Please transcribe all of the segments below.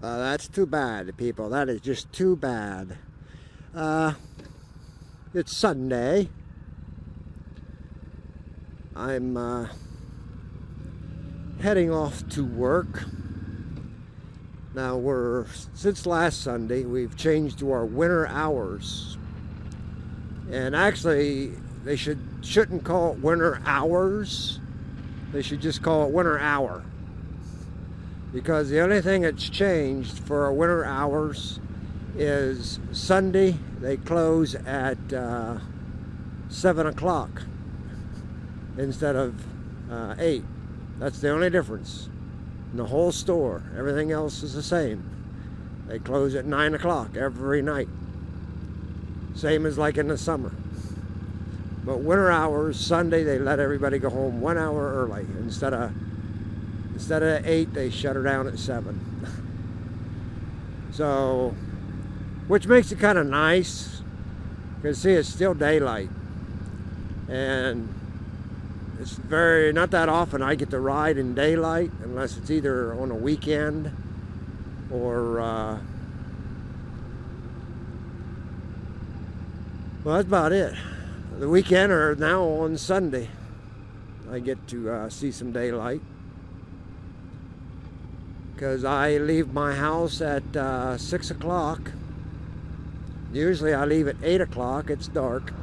That's too bad, people. That is just too bad. Uh, it's Sunday. I'm heading off to work. Now since last Sunday, we've changed to our winter hours. And actually, they shouldn't call it winter hours. They should just call it winter hour. Because the only thing that's changed for our winter hours is Sunday they close at 7 o'clock instead of 8. That's the only difference in the whole store. Everything else is the same. They close at 9 o'clock every night. Same as like in the summer. But winter hours, Sunday, they let everybody go home 1 hour early. Instead of 8, they shut her down at 7. So, which makes it kind of nice, because see, it's still daylight. And it's not that often I get to ride in daylight, unless it's either on a weekend or, well, that's about it. The weekend or now on Sunday, I get to see some daylight. Because I leave my house at 6 o'clock. Usually I leave at 8 o'clock, it's dark.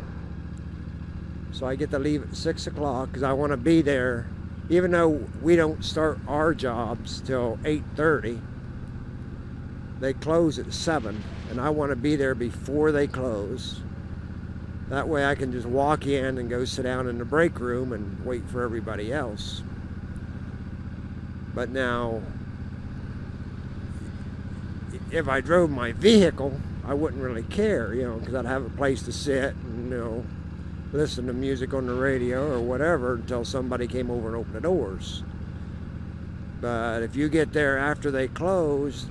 So I get to leave at 6 o'clock because I want to be there. Even though we don't start our jobs till 8:30, they close at 7. And I want to be there before they close. That way I can just walk in and go sit down in the break room and wait for everybody else. But now, if I drove my vehicle, I wouldn't really care, because I'd have a place to sit and, listen to music on the radio or whatever until somebody came over and opened the doors. But if you get there after they close,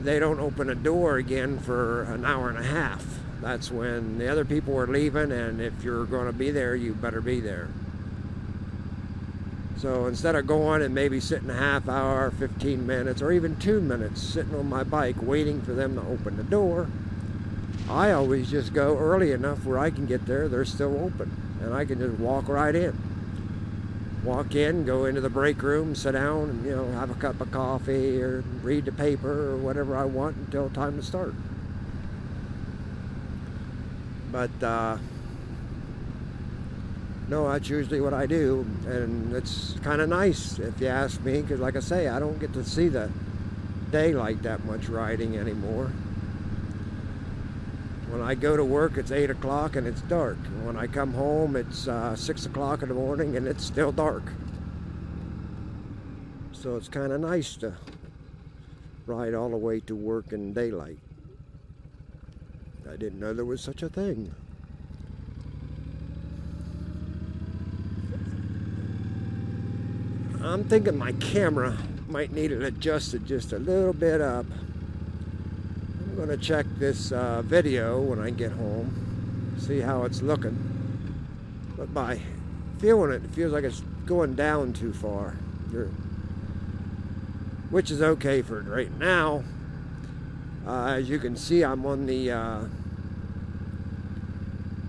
they don't open a door again for an hour and a half. That's when the other people are leaving, and if you're going to be there, you better be there. So instead of going and maybe sitting a half hour, 15 minutes, or even 2 minutes sitting on my bike waiting for them to open the door, I always just go early enough where I can get there, they're still open, and I can just walk right in. Walk in, go into the break room, sit down, and have a cup of coffee or read the paper or whatever I want until time to start. But no, that's usually what I do, and it's kind of nice if you ask me, because like I say, I don't get to see the daylight that much riding anymore. When I go to work, it's 8 o'clock and it's dark. When I come home, it's 6 o'clock in the morning and it's still dark. So it's kind of nice to ride all the way to work in daylight. I didn't know there was such a thing. I'm thinking my camera might need it adjusted just a little bit up. I'm going to check this video when I get home, see how it's looking. But by feeling it, it feels like it's going down too far, which is okay for right now. As you can see, I'm on the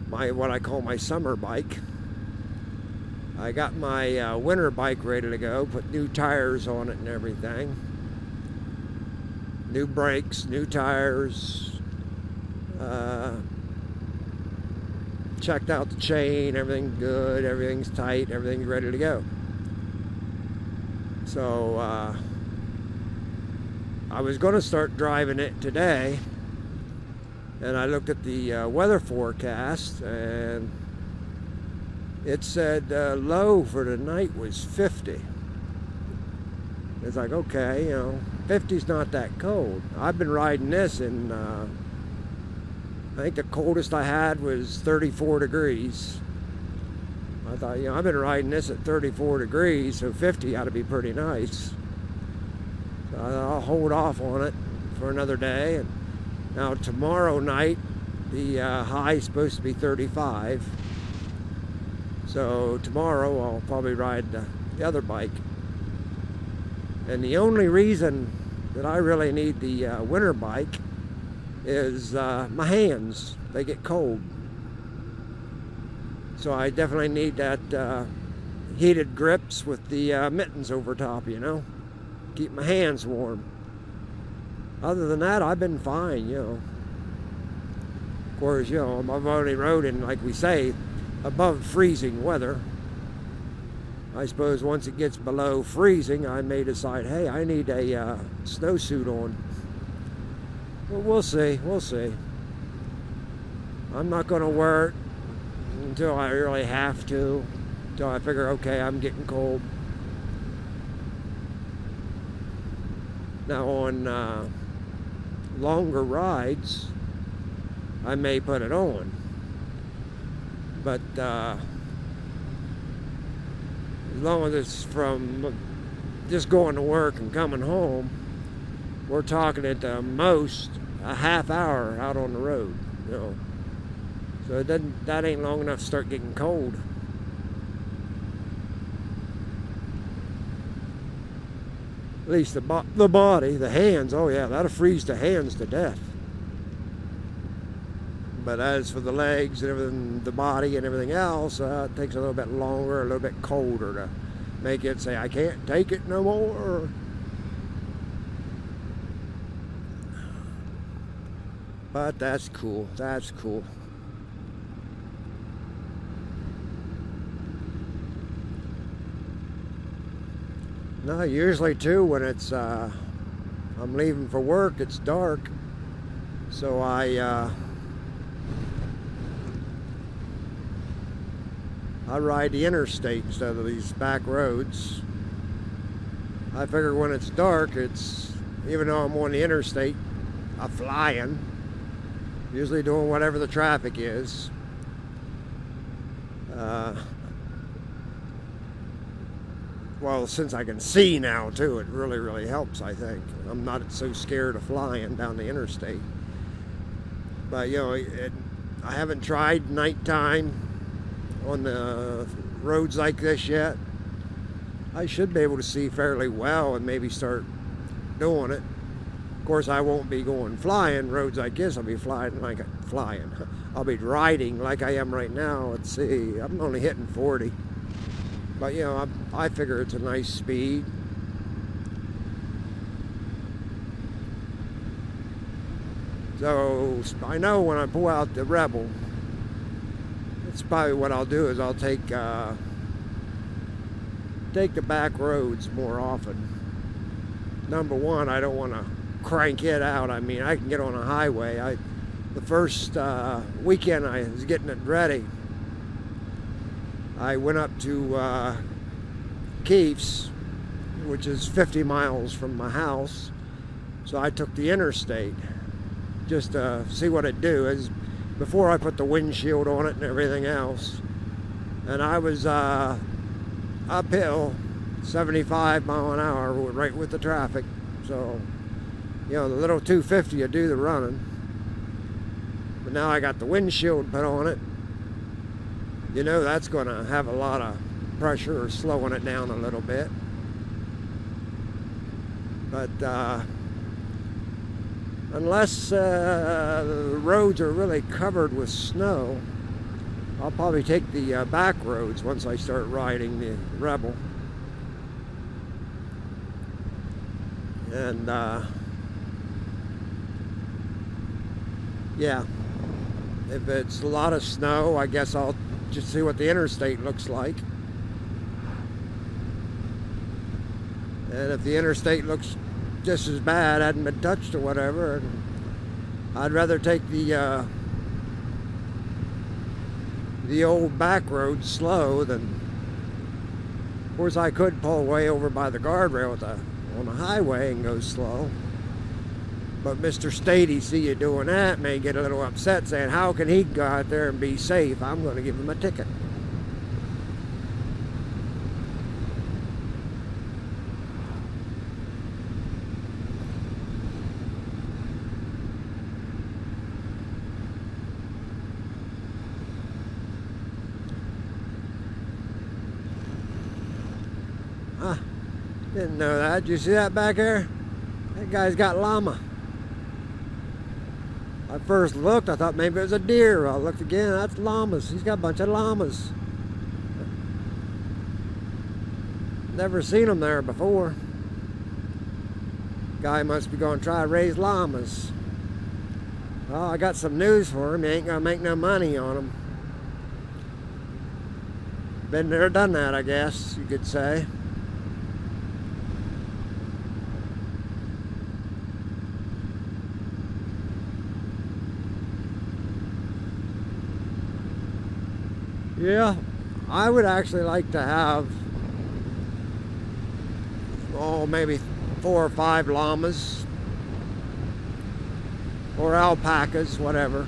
what I call my summer bike. I got my winter bike ready to go, put new tires on it and everything. New brakes, new tires. Checked out the chain, everything's good, everything's tight, everything's ready to go. So I was going to start driving it today, and I looked at the weather forecast, and it said low for tonight was 50. It's like, okay, 50's not that cold. I've been riding this, and I think the coldest I had was 34 degrees. I thought, I've been riding this at 34 degrees, so 50 ought to be pretty nice. So I'll hold off on it for another day. And now tomorrow night, the high is supposed to be 35. So tomorrow I'll probably ride the other bike. And the only reason that I really need the winter bike is my hands. They get cold. So I definitely need that heated grips with the mittens over top, you know. Keep my hands warm. Other than that, I've been fine, you know. Of course, you know, I've only rode in, like we say, above freezing weather. I suppose once it gets below freezing, I may decide, hey, I need a snowsuit on. Well, we'll see, we'll see. I'm not going to wear it until I really have to, until I figure, okay, I'm getting cold. Now on longer rides, I may put it on. But as long as it's from just going to work and coming home, we're talking at the most a half hour out on the road, you know. So it doesn't, that ain't long enough to start getting cold. At least the body, the hands, oh yeah, that'll freeze the hands to death. But as for the legs and everything, the body and everything else, it takes a little bit longer, a little bit colder to make it say, I can't take it no more. But that's cool, that's cool. No, usually too, when it's, I'm leaving for work, it's dark. So I ride the interstate instead of these back roads. I figure when it's dark, it's, even though I'm on the interstate, I'm flying, usually doing whatever the traffic is. Well, since I can see now too, it really, really helps, I think. I'm not so scared of flying down the interstate. But, you know, I haven't tried nighttime on the roads like this yet. I should be able to see fairly well and maybe start doing it. Of course, I won't be going flying roads like this. I'll be flying. I'll be riding like I am right now. Let's see, I'm only hitting 40. But, you know, I figure it's a nice speed. So I know when I pull out the Rebel, that's probably what I'll do, is I'll take the back roads more often. Number one, I don't want to crank it out. I mean, I can get on a highway. The first weekend I was getting it ready, I went up to Keefe's, which is 50 miles from my house. So I took the interstate just to see what it'd do. As before I put the windshield on it and everything else. And I was uphill, 75 mile an hour, right with the traffic. So, you know, the little 250 will do the running. But now I got the windshield put on it. You know that's going to have a lot of pressure, or slowing it down a little bit. But unless the roads are really covered with snow, I'll probably take the back roads once I start riding the Rebel. And yeah, if it's a lot of snow, I guess I'll just see what the interstate looks like. And if the interstate looks just as bad, hadn't been touched or whatever, and I'd rather take the old back road slow than, of course I could pull way over by the guardrail on the highway and go slow. But Mr. Stady, see you doing that, may get a little upset, saying, how can he go out there and be safe? I'm going to give him a ticket. Didn't know that. Did you see that back there? That guy's got llama. I first looked, I thought maybe it was a deer. I looked again, that's llamas. He's got a bunch of llamas. Never seen them there before. Guy must be going to try to raise llamas. Well, I got some news for him. He ain't going to make no money on them. Been there, done that, I guess you could say. Yeah, I would actually like to have, oh, maybe 4 or 5 llamas or alpacas, whatever.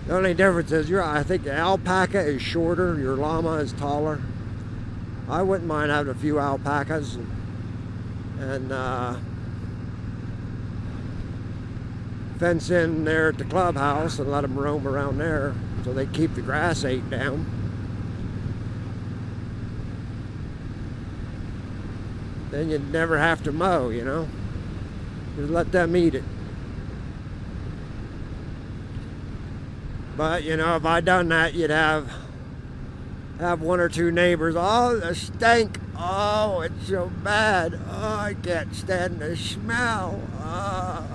The only difference is I think the alpaca is shorter, your llama is taller. I wouldn't mind having a few alpacas and fence in there at the clubhouse and let them roam around there so they keep the grass ate down. Then you'd never have to mow, you know. Just let them eat it. But, you know, if I done that, you'd have 1 or 2 neighbors. Oh, the stink. Oh, it's so bad. Oh, I can't stand the smell. Oh.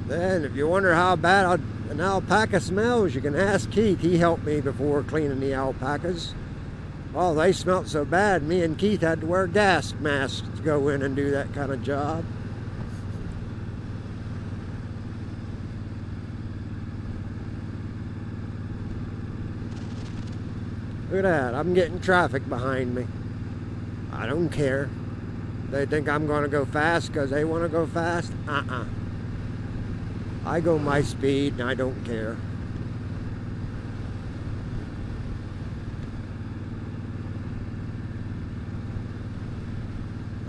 Then, if you wonder how bad an alpaca smells, you can ask Keith. He helped me before cleaning the alpacas. Oh, they smelled so bad, me and Keith had to wear gas masks to go in and do that kind of job. Look at that, I'm getting traffic behind me. I don't care. They think I'm going to go fast because they want to go fast? I go my speed and I don't care.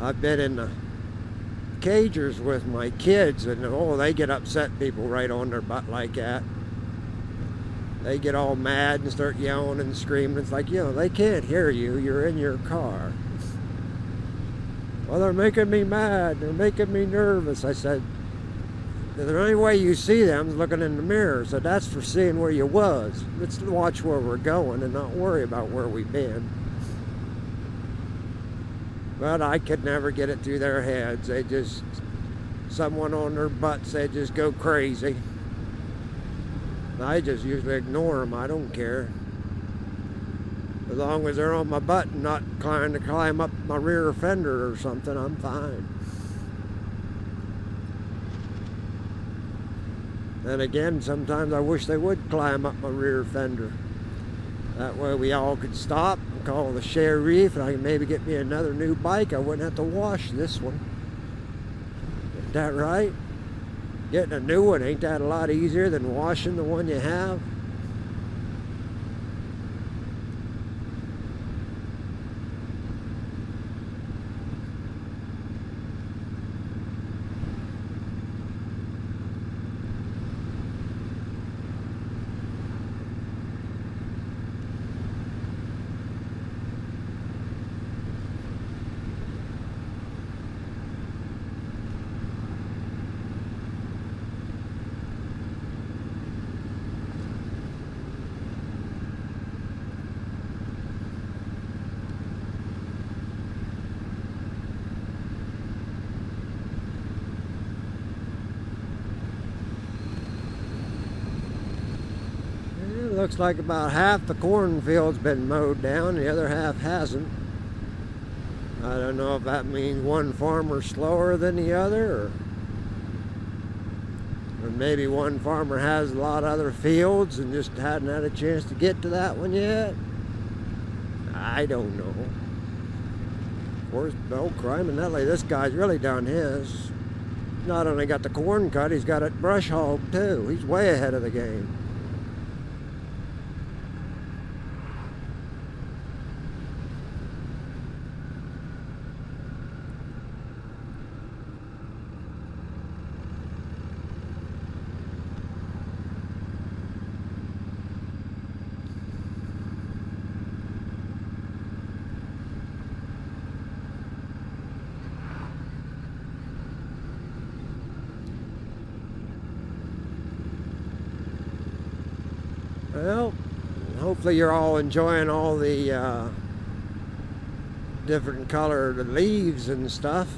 I've been in the cagers with my kids and oh, they get upset people right on their butt like that. They get all mad and start yelling and screaming. It's like, you know, they can't hear you. You're in your car. Well, they're making me mad. They're making me nervous. I said, the only way you see them is looking in the mirror. So that's for seeing where you was. Let's watch where we're going and not worry about where we've been. But I could never get it through their heads. They just, someone on their butts, they just go crazy. I just usually ignore them. I don't care. As long as they're on my butt and not trying to climb up my rear fender or something, I'm fine. Then again, sometimes I wish they would climb up my rear fender. That way we all could stop and call the sheriff and I can maybe get me another new bike. I wouldn't have to wash this one. Isn't that right? Getting a new one, ain't that a lot easier than washing the one you have? Looks like about half the cornfield's been mowed down, the other half hasn't. I don't know if that means one farmer's slower than the other, or maybe one farmer has a lot of other fields and just hadn't had a chance to get to that one yet. I don't know. Of course, Bill Criminelli, this guy's really done his. Not only got the corn cut, he's got it brush hogged too. He's way ahead of the game. Well, hopefully you're all enjoying all the different colored leaves and stuff.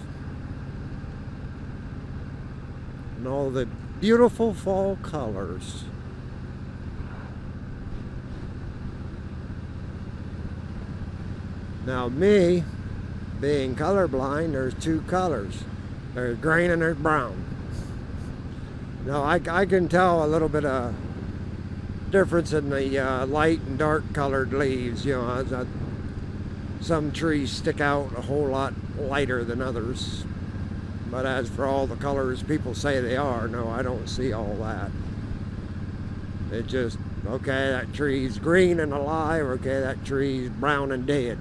And all the beautiful fall colors. Now me, being colorblind, there's two colors. There's green and there's brown. Now I can tell a little bit of difference in the light and dark colored leaves. You know, some trees stick out a whole lot lighter than others. But as for all the colors people say they are, no, I don't see all that. It just, okay, that tree's green and alive, okay, that tree's brown and dead.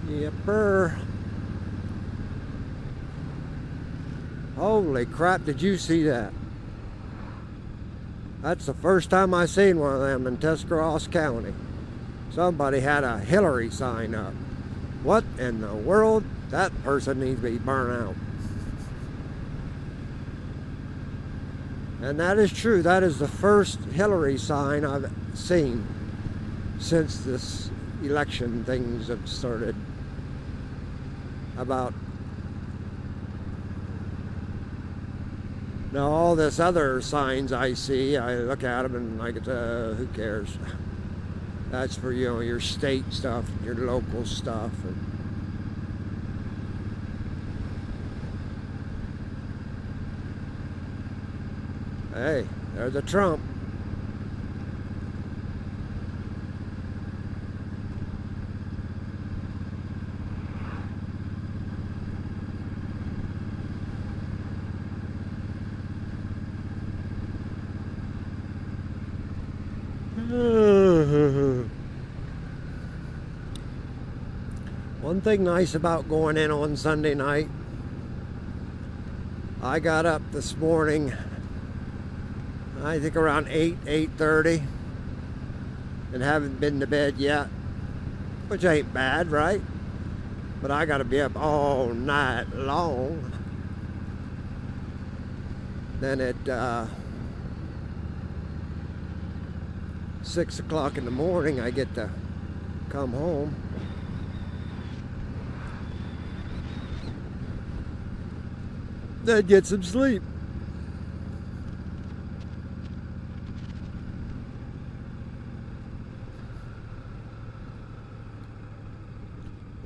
Yepper. Holy crap, did you see that? That's the first time I seen one of them in Tuscarawas County. Somebody had a Hillary sign up. What in the world? That person needs to be burned out. And that is true. That is the first Hillary sign I've seen since this election things have started. About now, all this other signs I see, I look at them and I get, who cares? That's for, you know, your state stuff, your local stuff. Hey, there's a Trump. One thing nice about going in on Sunday night, I got up this morning, I think around 8:30, and haven't been to bed yet, which ain't bad, right? But I gotta be up all night long. Then at 6 o'clock in the morning, I get to come home. Then get some sleep.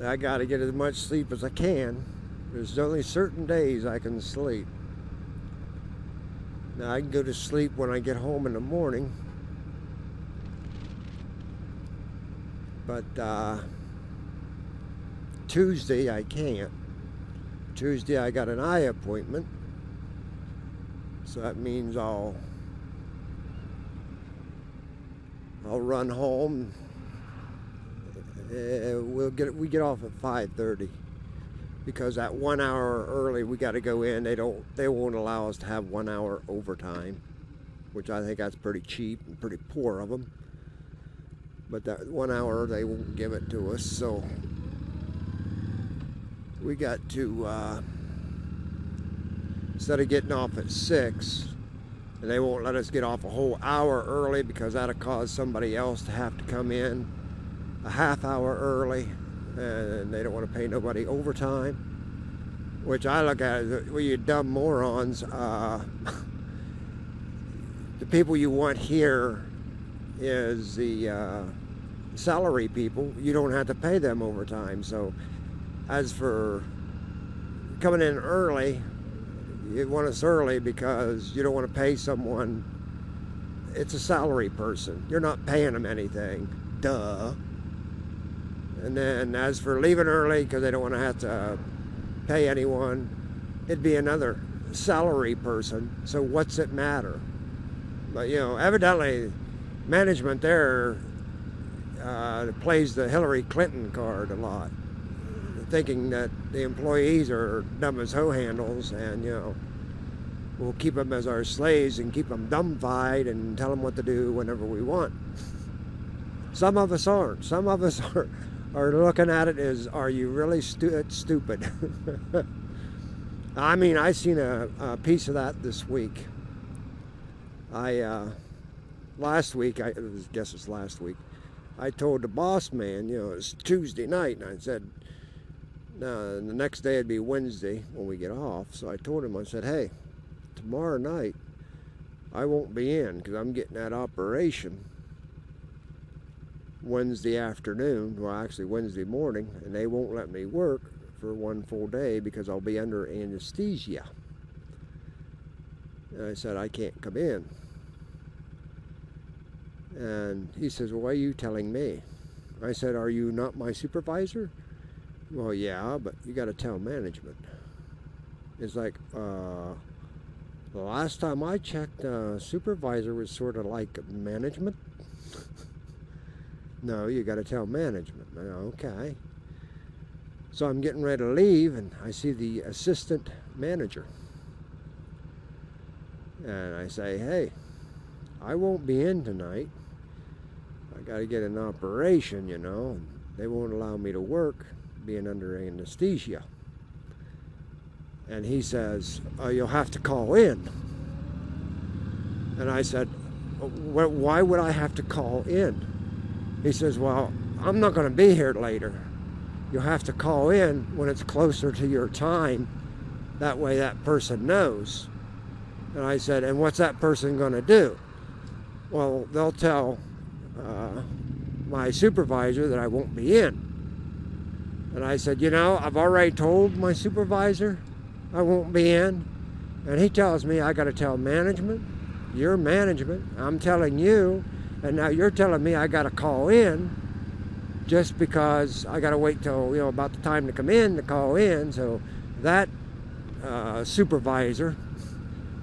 I gotta get as much sleep as I can. There's only certain days I can sleep. Now I can go to sleep when I get home in the morning. But Tuesday I can't. Tuesday I got an eye appointment. So that means I'll run home. We get off at 5:30 because at 1 hour early we got to go in. They won't allow us to have 1 hour overtime, which I think that's pretty cheap and pretty poor of them. But that 1 hour they won't give it to us, so we got to instead of getting off at 6, and they won't let us get off a whole hour early because that'll cause somebody else to have to come in a half hour early, and they don't want to pay nobody overtime, which I look at as, well, you dumb morons. The people you want here is the salary people. You don't have to pay them overtime. So as for coming in early, you want us early because you don't want to pay someone. It's a salary person. You're not paying them anything. Duh. And then as for leaving early because they don't want to have to pay anyone, it'd be another salary person, so what's it matter? But, evidently management there plays the Hillary Clinton card a lot, thinking that the employees are dumb as hoe handles, and, we'll keep them as our slaves and keep them dumbfied and tell them what to do whenever we want. Some of us aren't. Some of us are looking at it as, are you really stupid? I mean, I seen a piece of that this week. Last week, I guess it's last week, I told the boss man, it's Tuesday night, and I said, no, the next day it'd be Wednesday when we get off. So I told him, I said, hey, tomorrow night I won't be in because I'm getting that operation Wednesday afternoon, well actually Wednesday morning, and they won't let me work for one full day because I'll be under anesthesia. And I said, I can't come in. And he says, well, why are you telling me? I said, are you not my supervisor? Well, yeah, but you got to tell management. It's like, the last time I checked, supervisor was sort of like management. No, you got to tell management. Okay. So I'm getting ready to leave, and I see the assistant manager. And I say, hey, I won't be in tonight. I got to get an operation, and they won't allow me to work being under anesthesia. And he says, you'll have to call in. And I said, why would I have to call in? He says, well, I'm not going to be here later. You'll have to call in when it's closer to your time. That way that person knows. And I said, and what's that person going to do? Well, they'll tell my supervisor that I won't be in. And I said, I've already told my supervisor I won't be in. And he tells me I got to tell management. You're management. I'm telling you. And now you're telling me I got to call in just because I got to wait till, about the time to come in to call in. So that supervisor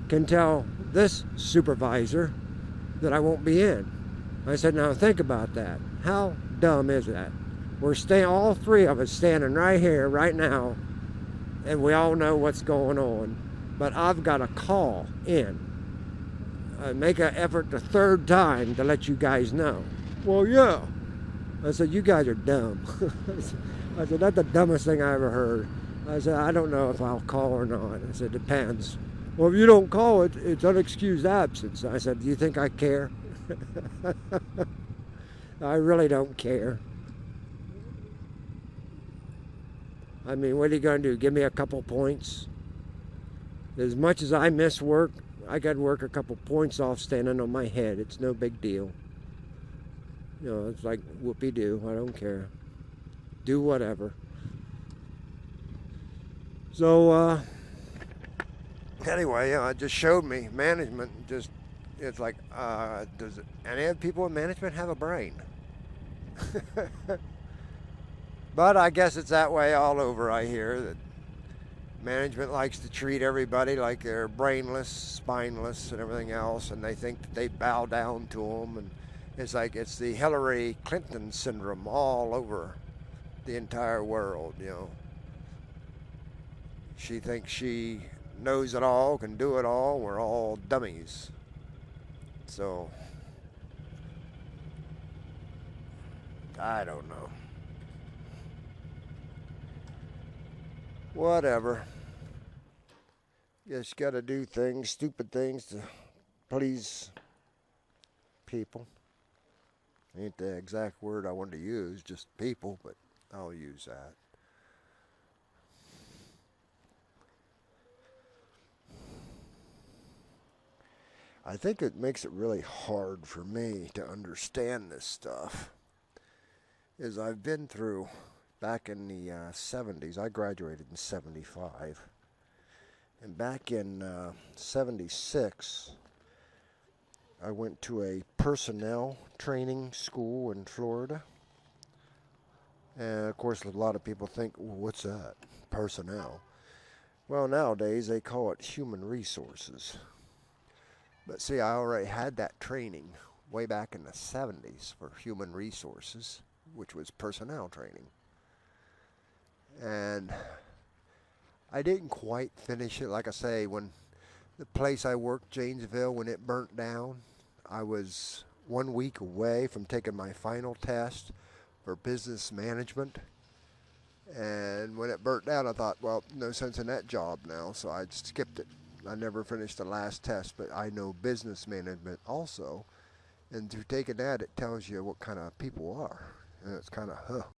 can tell this supervisor that I won't be in. I said, now think about that. How dumb is that? We're all three of us standing right here, right now, and we all know what's going on. But I've got to call in. Make an effort the third time to let you guys know. Well, yeah. I said, you guys are dumb. I said, that's the dumbest thing I ever heard. I said, I don't know if I'll call or not. I said, depends. Well, if you don't call it, it's unexcused absence. I said, do you think I care? I really don't care. I mean, what are you going to do? Give me a couple points? As much as I miss work, I got to work a couple points off standing on my head. It's no big deal. It's like whoopee-doo. I don't care. Do whatever. So, anyway, it just showed me management it's like, does any of the people in management have a brain? But I guess it's that way all over, I hear, that management likes to treat everybody like they're brainless, spineless, and everything else, and they think that they bow down to them, and it's like it's the Hillary Clinton syndrome all over the entire world, She thinks she knows it all, can do it all. We're all dummies. So, I don't know. Whatever. Just got to do things, stupid things to please people. Ain't the exact word I wanted to use, just people, but I'll use that. I think it makes it really hard for me to understand this stuff. Is I've been through, back in the 70s, I graduated in 75. And back in 76, I went to a personnel training school in Florida. And of course, a lot of people think, well, what's that? Personnel. Well, nowadays they call it human resources. But see, I already had that training way back in the 70s for human resources, which was personnel training. And I didn't quite finish it. Like I say, when the place I worked, Janesville, when it burnt down, I was 1 week away from taking my final test for business management. And when it burnt down, I thought, well, no sense in that job now, so I skipped it. I never finished the last test, but I know business management also. And through taking that, it tells you what kind of people are. And it's kind of, huh.